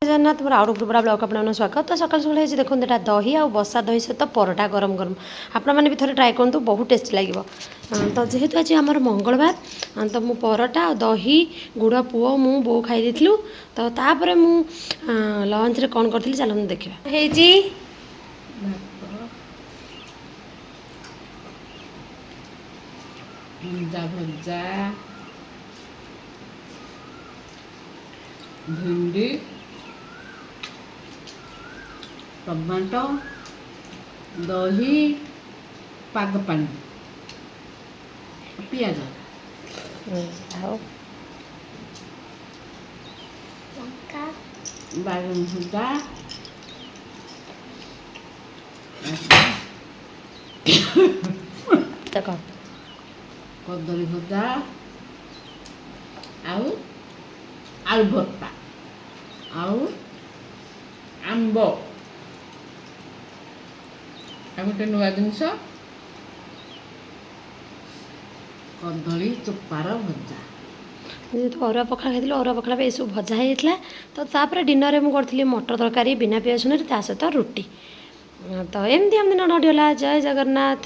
Jagannath more out ग्रुपरा blog आपन स्वागत। तो सकाल सकाल है देखो यहाँ दही आ बसा दही सहित परोटा गरम गरम आपण मैंने भी थोड़े ट्राए करूँ बहुत टेस्टी लगे। तो जेहेतु आज आम मंगलवार तो मु परोटा दही गुड़ पुओ मु बो खाई देलु। तो तापर मु लंच रे कौन करी चल देखा हेजी भजा भिंडी टमाटो दही पाग पानी पियाज बागन भजा कदली भजा आलू भर्ता आंब गोटे नुआ जिनस कदली चोपार भजा जेहेतु अरुआ पखाला खाई अरुआ पखाला ये सब भजा होता। तो तापर डिनर में करी मटर तरकारी बिना पियाज रसुन सहित रुटी। तो एमती हम दिन नड़ीगला। जय जगन्नाथ।